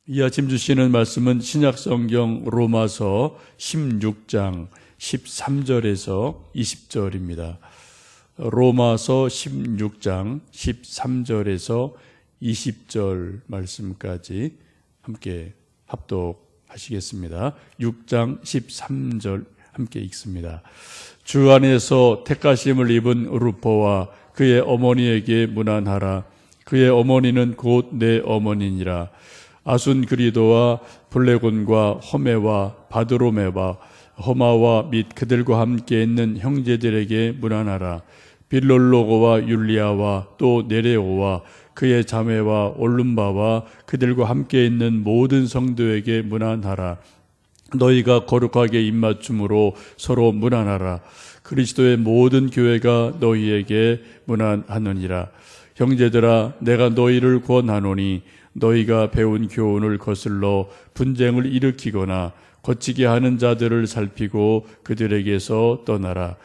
이 아침 주시는 말씀은 신약성경 로마서 16장 13절에서 20절입니다. 로마서 16장 13절에서 20절 말씀까지 함께 합독하시겠습니다. 6장 13절 함께 읽습니다. 주 안에서 택하심을 입은 루포와 그의 어머니에게 문안하라. 그의 어머니는 곧 내 어머니니라. 아순그리도와 블레곤과 허메와 바드로메와 허마와 및 그들과 함께 있는 형제들에게 문안하라. 빌롤로고와 율리아와 또 네레오와 그의 자매와 올룸바와 그들과 함께 있는 모든 성도에게 문안하라. 너희가 거룩하게 입맞춤으로 서로 문안하라. 그리스도의 모든 교회가 너희에게 문안하느니라. 형제들아, 내가 너희를 권하노니 너희가 배운 교훈을 거슬러 분쟁을 일으키거나 거치게 하는 자들을 살피고 그들에게서 떠나라.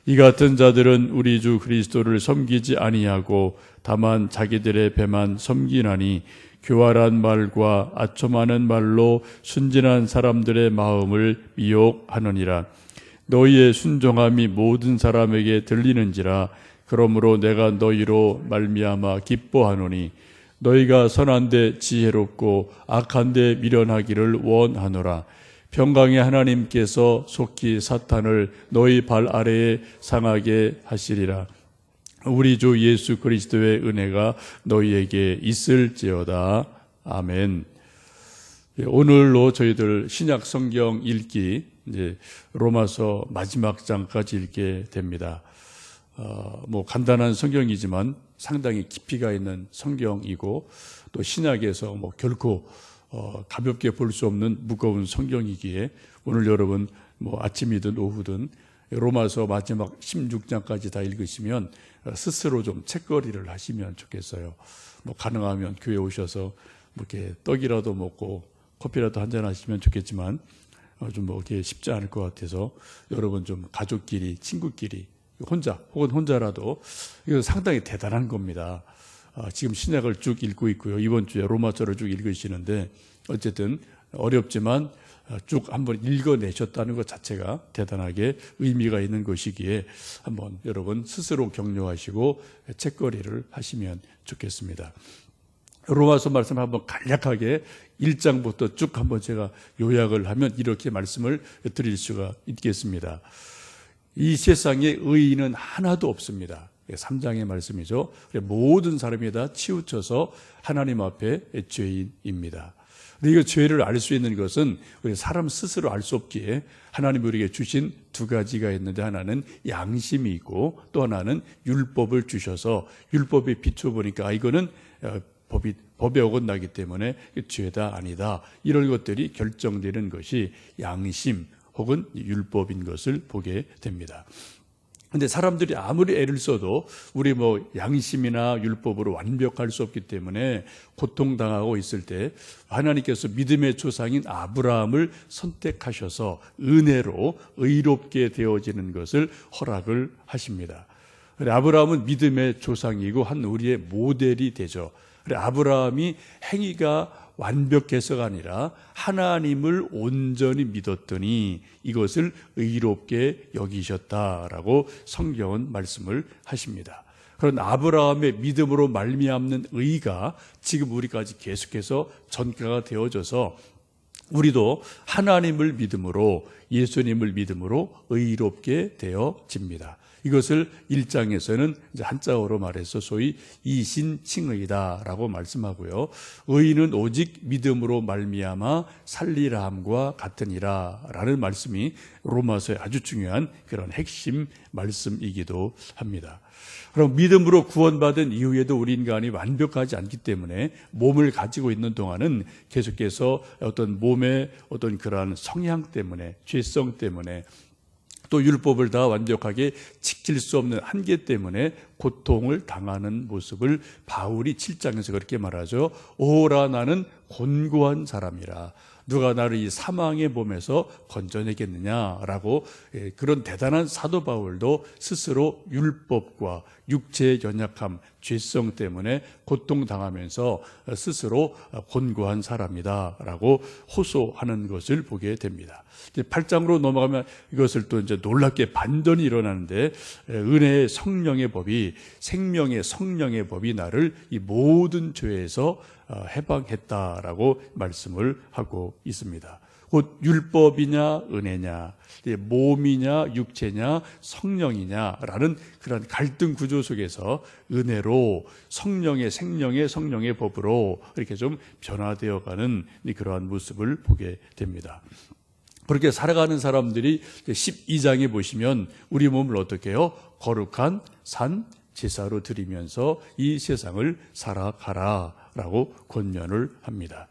이 같은 자들은 우리 주 그리스도를 섬기지 아니하고 다만 자기들의 배만 섬기나니 교활한 말과 아첨하는 말로 순진한 사람들의 마음을 미혹하느니라. 너희의 순종함이 모든 사람에게 들리는지라. 그러므로 내가 너희로 말미암아 기뻐하노니 너희가 선한데 지혜롭고 악한데 미련하기를 원하노라. 평강의 하나님께서 속히 사탄을 너희 발 아래에 상하게 하시리라. 우리 주 예수 그리스도의 은혜가 너희에게 있을지어다. 아멘. 오늘로 저희들 신약 성경 읽기 이제 로마서 마지막 장까지 읽게 됩니다. 간단한 성경이지만 상당히 깊이가 있는 성경이고 또 신약에서 결코 가볍게 볼 수 없는 무거운 성경이기에 오늘 여러분 아침이든 오후든 로마서 마지막 16장까지 다 읽으시면 스스로 좀 책거리를 하시면 좋겠어요. 가능하면 교회 오셔서 이렇게 떡이라도 먹고 커피라도 한잔 하시면 좋겠지만 좀 이렇게 쉽지 않을 것 같아서 여러분 좀 가족끼리 친구끼리 혼자 혹은 혼자라도 이거 상당히 대단한 겁니다. 지금 신약을 쭉 읽고 있고요. 이번 주에 로마서를 쭉 읽으시는데 어쨌든 어렵지만 쭉 한번 읽어내셨다는 것 자체가 대단하게 의미가 있는 것이기에 한번 여러분 스스로 격려하시고 책거리를 하시면 좋겠습니다. 로마서 말씀 한번 간략하게 1장부터 쭉 한번 제가 요약을 하면 이렇게 말씀을 드릴 수가 있겠습니다. 이 세상에 의인은 하나도 없습니다. 3장의 말씀이죠. 모든 사람이 다 치우쳐서 하나님 앞에 죄인입니다. 근데 이거 죄를 알 수 있는 것은 우리 사람 스스로 알 수 없기에 하나님이 우리에게 주신 두 가지가 있는데 하나는 양심이 있고 또 하나는 율법을 주셔서 율법에 비춰보니까 이거는 법에 어긋나기 때문에 죄다 아니다. 이런 것들이 결정되는 것이 양심 혹은 율법인 것을 보게 됩니다. 근데 사람들이 아무리 애를 써도 우리 양심이나 율법으로 완벽할 수 없기 때문에 고통당하고 있을 때 하나님께서 믿음의 조상인 아브라함을 선택하셔서 은혜로 의롭게 되어지는 것을 허락을 하십니다. 아브라함은 믿음의 조상이고 한 우리의 모델이 되죠. 아브라함이 행위가 완벽해서가 아니라 하나님을 온전히 믿었더니 이것을 의롭게 여기셨다라고 성경은 말씀을 하십니다. 그런 아브라함의 믿음으로 말미암는 의가 지금 우리까지 계속해서 전가가 되어져서 우리도 하나님을 믿음으로 예수님을 믿음으로 의롭게 되어집니다. 이것을 1장에서는 이제 한자어로 말해서 소위 이신칭의다라고 말씀하고요. 의인은 오직 믿음으로 말미암아 살리라 함과 같으니라라는 말씀이 로마서의 아주 중요한 그런 핵심 말씀이기도 합니다. 그럼 믿음으로 구원받은 이후에도 우리 인간이 완벽하지 않기 때문에 몸을 가지고 있는 동안은 계속해서 어떤 몸의 어떤 그러한 성향 때문에 죄성 때문에 또 율법을 다 완벽하게 지킬 수 없는 한계 때문에 고통을 당하는 모습을 바울이 7장에서 그렇게 말하죠. 오라 나는 곤고한 사람이라. 누가 나를 이 사망의 몸에서 건져내겠느냐라고 그런 대단한 사도 바울도 스스로 율법과 육체의 연약함, 죄성 때문에 고통당하면서 스스로 곤고한 사람이다라고 호소하는 것을 보게 됩니다. 8장으로 넘어가면 이것을 또 이제 놀랍게 반전이 일어나는데, 은혜의 성령의 법이, 생명의 성령의 법이 나를 이 모든 죄에서 해방했다라고 말씀을 하고 있습니다. 곧 율법이냐 은혜냐, 몸이냐 육체냐 성령이냐라는 그런 갈등 구조 속에서 은혜로 성령의 생명의 성령의 법으로 이렇게 좀 변화되어가는 그러한 모습을 보게 됩니다. 그렇게 살아가는 사람들이 12장에 보시면 우리 몸을 어떻게 해요? 거룩한 산 제사로 드리면서 이 세상을 살아가라라고 권면을 합니다.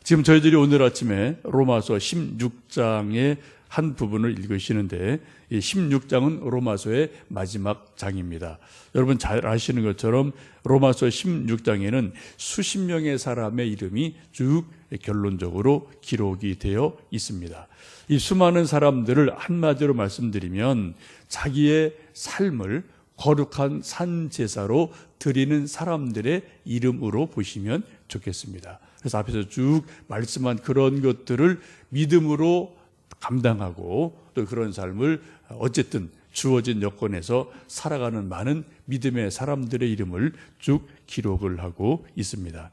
지금 저희들이 오늘 아침에 로마서 16장의 한 부분을 읽으시는데, 이 16장은 로마서의 마지막 장입니다. 여러분 잘 아시는 것처럼 로마서 16장에는 수십 명의 사람의 이름이 쭉 결론적으로 기록이 되어 있습니다. 이 수많은 사람들을 한마디로 말씀드리면 자기의 삶을 거룩한 산 제사로 드리는 사람들의 이름으로 보시면 좋겠습니다. 그래서 앞에서 쭉 말씀한 그런 것들을 믿음으로 감당하고 또 그런 삶을 어쨌든 주어진 여건에서 살아가는 많은 믿음의 사람들의 이름을 쭉 기록을 하고 있습니다.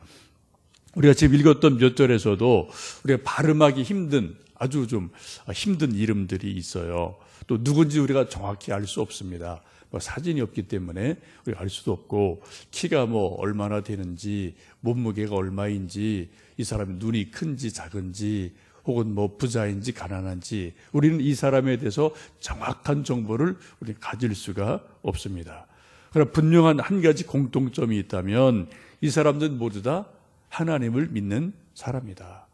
우리가 지금 읽었던 몇 절에서도 우리가 발음하기 힘든 아주 좀 힘든 이름들이 있어요. 또 누군지 우리가 정확히 알 수 없습니다. 사진이 없기 때문에 우리가 알 수도 없고, 키가 얼마나 되는지, 몸무게가 얼마인지, 이 사람이 눈이 큰지 작은지, 혹은 부자인지 가난한지, 우리는 이 사람에 대해서 정확한 정보를 우리 가질 수가 없습니다. 그러나 분명한 한 가지 공통점이 있다면 이 사람들은 모두 다 하나님을 믿는 사람이다.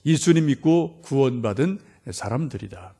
예수님 믿고 구원받은 사람들이다.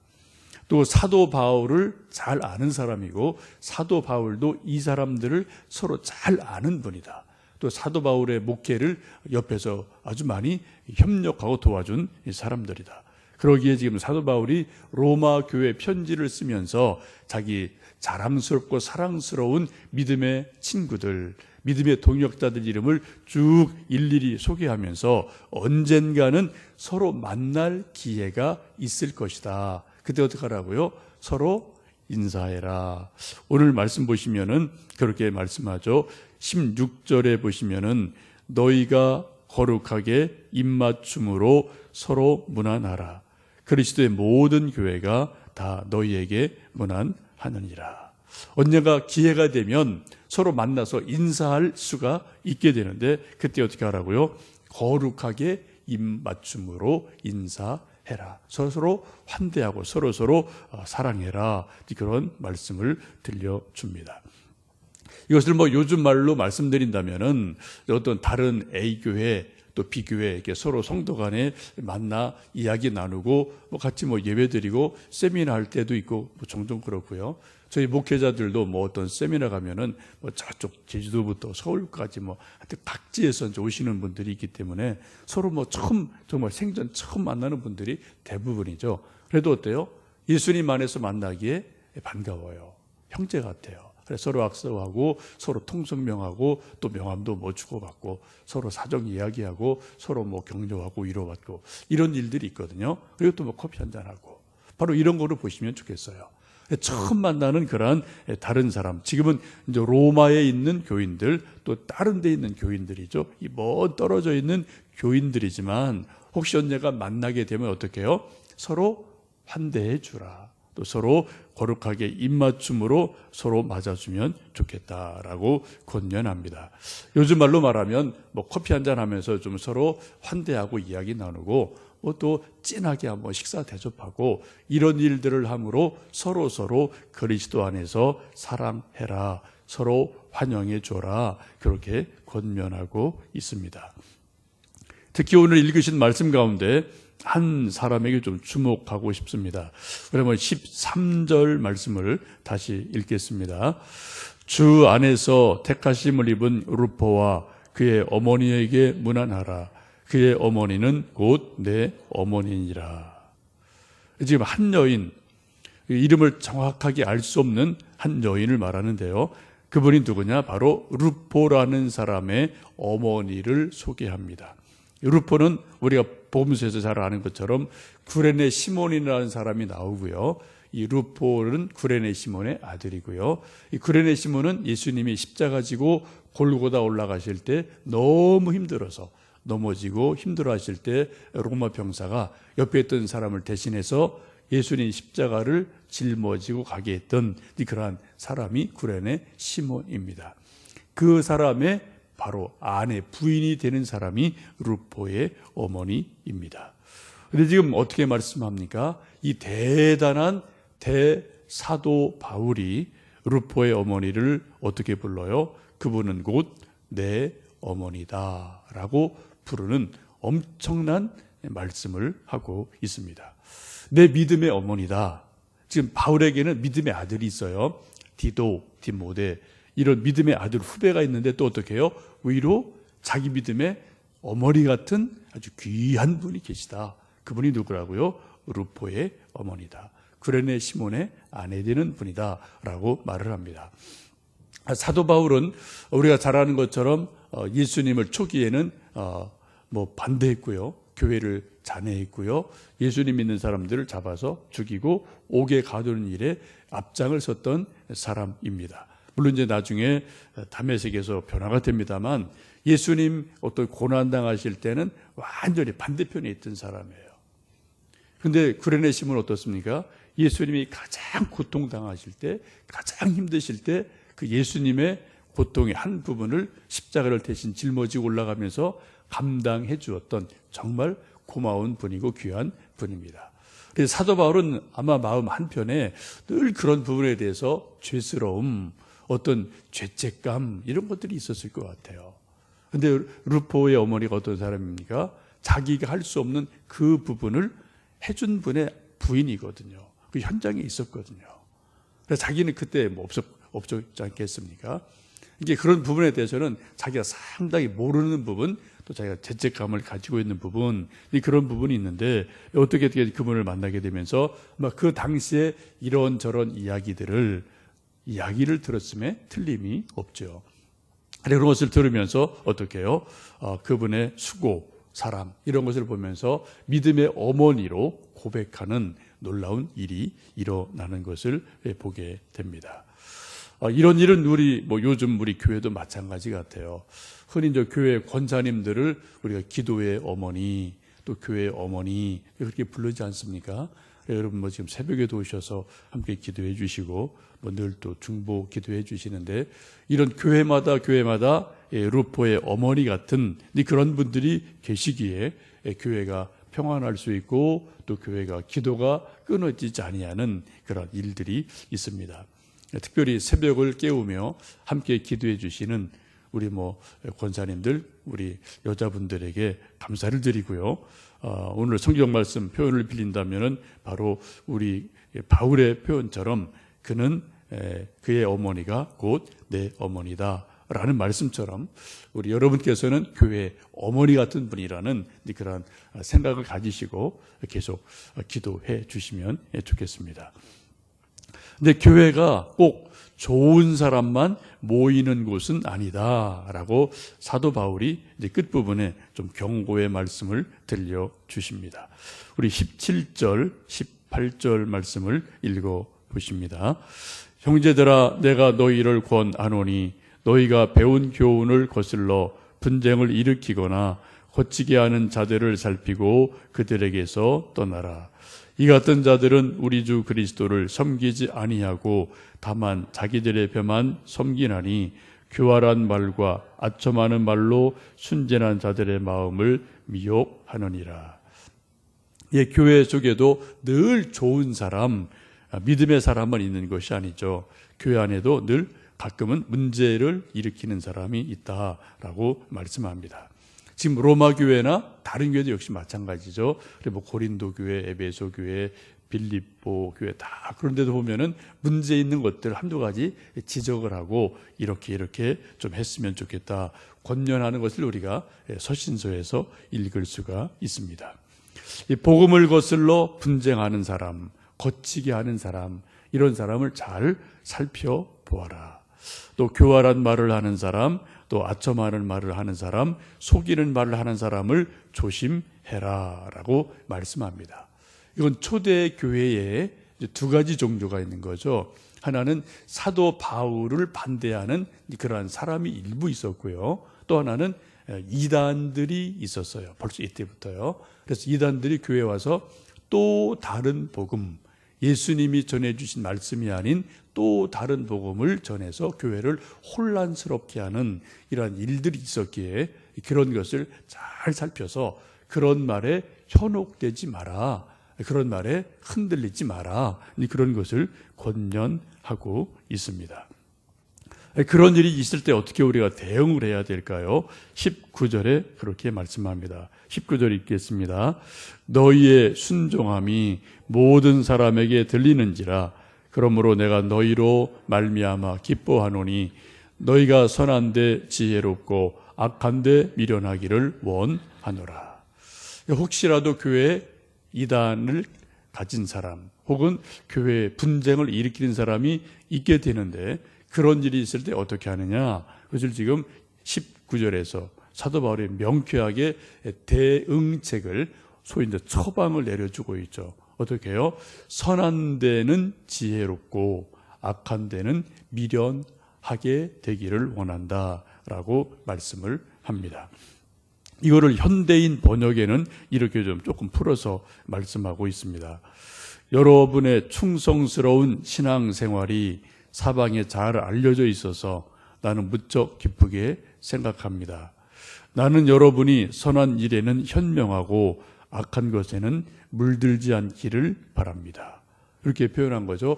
또 사도 바울을 잘 아는 사람이고, 사도 바울도 이 사람들을 서로 잘 아는 분이다. 또 사도 바울의 목회를 옆에서 아주 많이 협력하고 도와준 사람들이다. 그러기에 지금 사도 바울이 로마 교회 편지를 쓰면서 자기 자랑스럽고 사랑스러운 믿음의 친구들, 믿음의 동역자들 이름을 쭉 일일이 소개하면서 언젠가는 서로 만날 기회가 있을 것이다. 그때 어떻게 하라고요? 서로 인사해라. 오늘 말씀 보시면은 그렇게 말씀하죠. 16절에 보시면은 너희가 거룩하게 입맞춤으로 서로 문안하라. 그리스도의 모든 교회가 다 너희에게 문안하느니라. 언젠가 기회가 되면 서로 만나서 인사할 수가 있게 되는데, 그때 어떻게 하라고요? 거룩하게 입맞춤으로 인사해라. 서로 환대하고 서로 사랑해라. 그런 말씀을 들려줍니다. 이것을 요즘 말로 말씀드린다면은 어떤 다른 A교회 또 B교회 이렇게 서로 성도 간에 만나 이야기 나누고 같이 예배 드리고 세미나 할 때도 있고 종종 그렇고요. 저희 목회자들도 어떤 세미나 가면은 저쪽 제주도부터 서울까지 하여튼 각지에서 오시는 분들이 있기 때문에 서로 처음, 정말 생전 처음 만나는 분들이 대부분이죠. 그래도 어때요? 예수님 안에서 만나기에 반가워요. 형제 같아요. 그래서 서로 악수하고 서로 통성명하고 또 명함도 주고받고 서로 사정 이야기하고 서로 격려하고 위로받고 이런 일들이 있거든요. 그리고 또 커피 한잔하고 바로 이런 거를 보시면 좋겠어요. 처음 만나는 그러한 다른 사람, 지금은 이제 로마에 있는 교인들, 또 다른 데 있는 교인들이죠. 이 떨어져 있는 교인들이지만 혹시 언젠가 만나게 되면 어떻게 해요? 서로 환대해 주라. 또 서로 거룩하게 입맞춤으로 서로 맞아주면 좋겠다라고 권면합니다. 요즘 말로 말하면 커피 한잔 하면서 좀 서로 환대하고 이야기 나누고 또 진하게 한번 식사 대접하고 이런 일들을 함으로 서로 그리스도 안에서 사랑해라, 서로 환영해 줘라, 그렇게 권면하고 있습니다. 특히 오늘 읽으신 말씀 가운데 한 사람에게 좀 주목하고 싶습니다. 그러면 13절 말씀을 다시 읽겠습니다. 주 안에서 택하심을 입은 루포와 그의 어머니에게 문안하라. 그의 어머니는 곧 내 어머니니라. 지금 한 여인, 이름을 정확하게 알 수 없는 한 여인을 말하는데요. 그분이 누구냐? 바로 루포라는 사람의 어머니를 소개합니다. 루포는 우리가 복음서에서 잘 아는 것처럼 구레네 시몬이라는 사람이 나오고요. 이 루포는 구레네 시몬의 아들이고요. 이 구레네 시몬은 예수님이 십자가 지고 골고다 올라가실 때 너무 힘들어서 넘어지고 힘들어하실 때 로마 병사가 옆에 있던 사람을 대신해서 예수님 십자가를 짊어지고 가게 했던 그러한 사람이 구레네 시몬입니다. 그 사람의 바로 아내, 부인이 되는 사람이 루포의 어머니입니다. 그런데 지금 어떻게 말씀합니까? 이 대단한 대사도 바울이 루포의 어머니를 어떻게 불러요? 그분은 곧 내 어머니다 라고 부르는 엄청난 말씀을 하고 있습니다. 내 믿음의 어머니다. 지금 바울에게는 믿음의 아들이 있어요. 디도, 디모데, 이런 믿음의 아들 후배가 있는데 또 어떻게 해요? 위로 자기 믿음의 어머니 같은 아주 귀한 분이 계시다. 그분이 누구라고요? 루포의 어머니다. 구레네 시몬의 아내 되는 분이다 라고 말을 합니다. 사도 바울은 우리가 잘 아는 것처럼 예수님을 초기에는 반대했고요. 교회를 잔해했고요. 예수님 믿는 사람들을 잡아서 죽이고 옥에 가두는 일에 앞장을 섰던 사람입니다. 물론 이제 나중에 다메섹에서 변화가 됩니다만 예수님 어떤 고난 당하실 때는 완전히 반대편에 있던 사람이에요. 그런데 구레네 시몬은 어떻습니까? 예수님이 가장 고통당하실 때, 가장 힘드실 때 그 예수님의 고통의 한 부분을 십자가를 대신 짊어지고 올라가면서 감당해 주었던 정말 고마운 분이고 귀한 분입니다. 그래서 사도 바울은 아마 마음 한편에 늘 그런 부분에 대해서 죄스러움, 어떤 죄책감 이런 것들이 있었을 것 같아요. 그런데 루포의 어머니가 어떤 사람입니까? 자기가 할 수 없는 그 부분을 해준 분의 부인이거든요. 그 현장에 있었거든요. 그래서 자기는 그때 없었지 않겠습니까? 이게 그런 부분에 대해서는 자기가 상당히 모르는 부분, 또 자기가 죄책감을 가지고 있는 부분, 그런 부분이 있는데 어떻게 그분을 만나게 되면서 그 당시에 이런저런 이야기를 들었음에 틀림이 없죠. 그런 것을 들으면서 어떻게 해요? 그분의 수고, 사랑 이런 것을 보면서 믿음의 어머니로 고백하는 놀라운 일이 일어나는 것을 보게 됩니다. 이런 일은 요즘 우리 교회도 마찬가지 같아요. 흔히 이제 교회 권사님들을 우리가 기도의 어머니, 또 교회의 어머니 그렇게 부르지 않습니까? 여러분 지금 새벽에도 오셔서 함께 기도해 주시고 늘 또 중보 기도해 주시는데 이런 교회마다 루포의 어머니 같은 그런 분들이 계시기에 교회가 평안할 수 있고 또 교회가 기도가 끊어지지 아니하는 그런 일들이 있습니다. 특별히 새벽을 깨우며 함께 기도해 주시는 우리 권사님들, 우리 여자분들에게 감사를 드리고요. 오늘 성경 말씀 표현을 빌린다면은 바로 우리 바울의 표현처럼 그는 그의 어머니가 곧 내 어머니다 라는 말씀처럼 우리 여러분께서는 교회의 어머니 같은 분이라는 그런 생각을 가지시고 계속 기도해 주시면 좋겠습니다. 근데 교회가 꼭 좋은 사람만 모이는 곳은 아니다라고 사도 바울이 이제 끝부분에 좀 경고의 말씀을 들려주십니다. 우리 17절, 18절 말씀을 읽어보십니다. 형제들아 내가 너희를 권하노니 너희가 배운 교훈을 거슬러 분쟁을 일으키거나 거치게 하는 자들을 살피고 그들에게서 떠나라. 이 같은 자들은 우리 주 그리스도를 섬기지 아니하고 다만 자기들의 벼만 섬기나니 교활한 말과 아첨하는 말로 순진한 자들의 마음을 미혹하느니라. 교회 속에도 늘 좋은 사람, 믿음의 사람만 있는 것이 아니죠. 교회 안에도 늘 가끔은 문제를 일으키는 사람이 있다라고 말씀합니다. 지금 로마 교회나 다른 교회도 역시 마찬가지죠. 고린도 교회, 에베소 교회, 빌립보 교회 다 그런데도 보면은 문제 있는 것들 한두 가지 지적을 하고 이렇게 좀 했으면 좋겠다. 권면하는 것을 우리가 서신서에서 읽을 수가 있습니다. 이 복음을 거슬러 분쟁하는 사람, 거치게 하는 사람, 이런 사람을 잘 살펴보아라. 또 교활한 말을 하는 사람, 또 아첨하는 말을 하는 사람, 속이는 말을 하는 사람을 조심해라 라고 말씀합니다. 이건 초대 교회에 두 가지 종교가 있는 거죠. 하나는 사도 바울을 반대하는 그러한 사람이 일부 있었고요. 또 하나는 이단들이 있었어요. 벌써 이때부터요. 그래서 이단들이 교회에 와서 또 다른 복음, 예수님이 전해주신 말씀이 아닌 또 다른 복음을 전해서 교회를 혼란스럽게 하는 이러한 일들이 있었기에 그런 것을 잘 살펴서 그런 말에 현혹되지 마라, 그런 말에 흔들리지 마라, 그런 것을 권면하고 있습니다. 그런 일이 있을 때 어떻게 우리가 대응을 해야 될까요? 19절에 그렇게 말씀합니다. 19절 읽겠습니다. 너희의 순종함이 모든 사람에게 들리는지라. 그러므로 내가 너희로 말미암아 기뻐하노니 너희가 선한데 지혜롭고 악한데 미련하기를 원하노라. 혹시라도 교회에 이단을 가진 사람 혹은 교회에 분쟁을 일으키는 사람이 있게 되는데 그런 일이 있을 때 어떻게 하느냐? 그것을 지금 19절에서 사도 바울이 명쾌하게 대응책을 소위 이제 처방을 내려주고 있죠. 어떻게 해요? 선한 데는 지혜롭고 악한 데는 미련하게 되기를 원한다라고 말씀을 합니다. 이거를 현대인 번역에는 이렇게 좀 조금 풀어서 말씀하고 있습니다. 여러분의 충성스러운 신앙생활이 사방에 잘 알려져 있어서 나는 무척 기쁘게 생각합니다. 나는 여러분이 선한 일에는 현명하고 악한 것에는 물들지 않기를 바랍니다. 이렇게 표현한 거죠.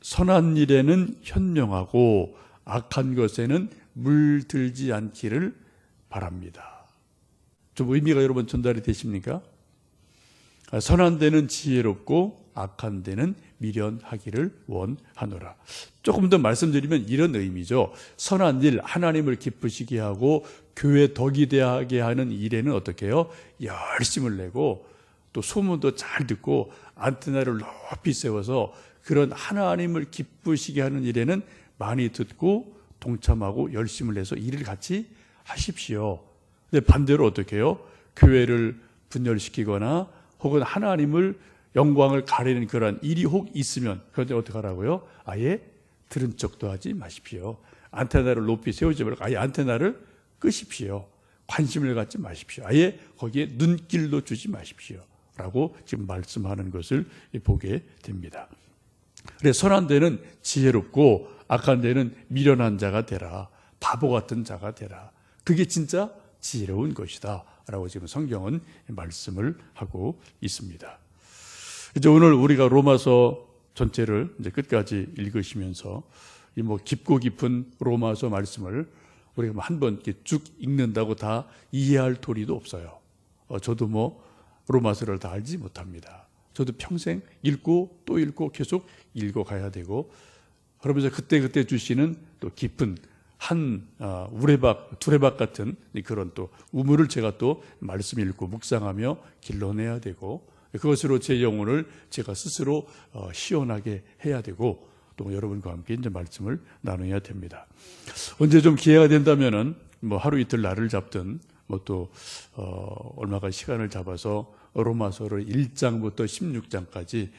선한 일에는 현명하고 악한 것에는 물들지 않기를 바랍니다. 좀 의미가 여러분 전달이 되십니까? 선한 데는 지혜롭고 악한 데는 미련하기를 원하노라. 조금 더 말씀드리면 이런 의미죠. 선한 일, 하나님을 기쁘시게 하고 교회 덕이 되게 하는 일에는 어떻게 해요? 열심을 내고 또 소문도 잘 듣고 안테나를 높이 세워서 그런 하나님을 기쁘시게 하는 일에는 많이 듣고 동참하고 열심을 내서 일을 같이 하십시오. 근데 반대로 어떻게 해요? 교회를 분열시키거나 혹은 하나님을 영광을 가리는 그런 일이 혹 있으면 그런데 어떻게 하라고요? 아예 들은 척도 하지 마십시오. 안테나를 높이 세우지 말고 아예 안테나를 끄십시오. 관심을 갖지 마십시오. 아예 거기에 눈길도 주지 마십시오. 라고 지금 말씀하는 것을 보게 됩니다. 그래서 선한 데는 지혜롭고 악한 데는 미련한 자가 되라. 바보 같은 자가 되라. 그게 진짜 지혜로운 것이다. 라고 지금 성경은 말씀을 하고 있습니다. 이제 오늘 우리가 로마서 전체를 이제 끝까지 읽으시면서 이 뭐 깊고 깊은 로마서 말씀을 우리가 한번 이렇게 쭉 읽는다고 다 이해할 도리도 없어요. 저도 뭐 로마서를 다 알지 못합니다. 저도 평생 읽고 또 읽고 계속 읽어가야 되고 그러면서 그때 주시는 또 깊은 한 우레박, 두레박 같은 그런 또 우물을 제가 또 말씀 읽고 묵상하며 길러내야 되고 그것으로 제 영혼을 제가 스스로 시원하게 해야 되고 또 여러분과 함께 이제 말씀을 나눠야 됩니다. 언제 좀 기회가 된다면은 뭐 하루 이틀 날을 잡든 뭐 또 얼마간 시간을 잡아서 로마서를 1장부터 16장까지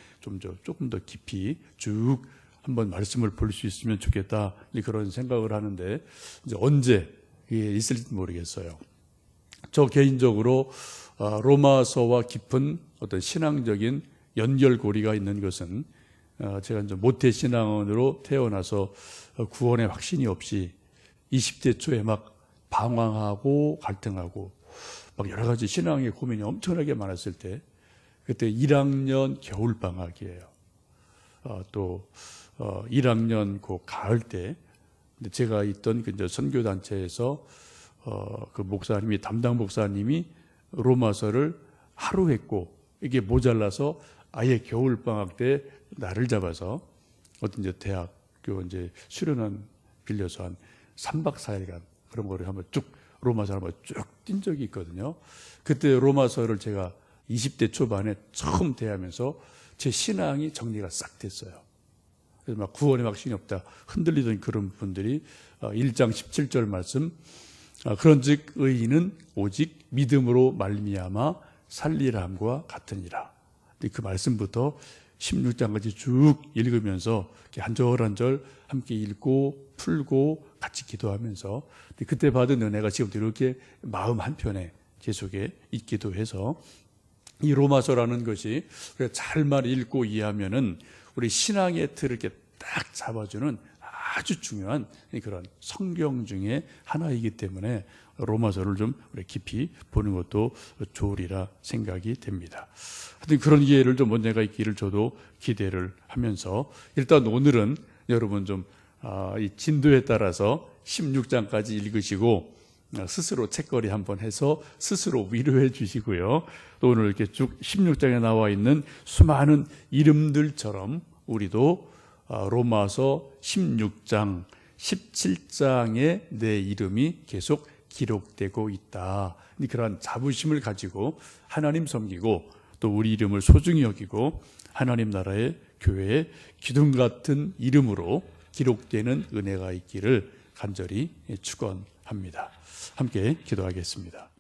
조금 더 깊이 쭉 한번 말씀을 볼 수 있으면 좋겠다 그런 생각을 하는데 이제 언제 이게 있을지 모르겠어요. 저 개인적으로 로마서와 깊은 어떤 신앙적인 연결고리가 있는 것은 제가 이제 모태 신앙원으로 태어나서 구원의 확신이 없이 20대 초에 막 방황하고 갈등하고 막 여러 가지 신앙의 고민이 엄청나게 많았을 때 그때 1학년 겨울 방학이에요. 또 1학년 그 가을 때 제가 있던 그 이제 선교 단체에서 그 목사님이 담당 목사님이 로마서를 하루 했고 이게 모자라서 아예 겨울 방학 때 날을 잡아서 어떤 이제 대학교 이제 수련원 빌려서 한 3박 4일간 그런 거를 한번 쭉 로마서를 한번 쭉 뛴 적이 있거든요. 그때 로마서를 제가 20대 초반에 처음 대하면서 제 신앙이 정리가 싹 됐어요. 그래서 막 구원에 막 신이 없다 흔들리던 그런 분들이 1장 17절 말씀, 그런즉 의인은 오직 믿음으로 말미암아 살리라 함과 같으니라. 그 말씀부터 16장까지 쭉 읽으면서 한 절 한 절 함께 읽고 풀고 같이 기도하면서 그때 받은 은혜가 지금도 이렇게 마음 한편에 제 속에 있기도 해서 이 로마서라는 것이 잘만 읽고 이해하면은 우리 신앙의 틀을 이렇게 딱 잡아주는 아주 중요한 그런 성경 중에 하나이기 때문에 로마서를 좀 깊이 보는 것도 좋으리라 생각이 됩니다. 하여튼 그런 기회를 좀 언젠가 있기를 저도 기대를 하면서 일단 오늘은 여러분 좀 이 진도에 따라서 16장까지 읽으시고 스스로 책거리 한번 해서 스스로 위로해 주시고요. 또 오늘 이렇게 쭉 16장에 나와 있는 수많은 이름들처럼 우리도 로마서 16장, 17장에 내 이름이 계속 기록되고 있다. 그러한 자부심을 가지고 하나님 섬기고 또 우리 이름을 소중히 여기고 하나님 나라의 교회의 기둥 같은 이름으로 기록되는 은혜가 있기를 간절히 축원합니다. 함께 기도하겠습니다.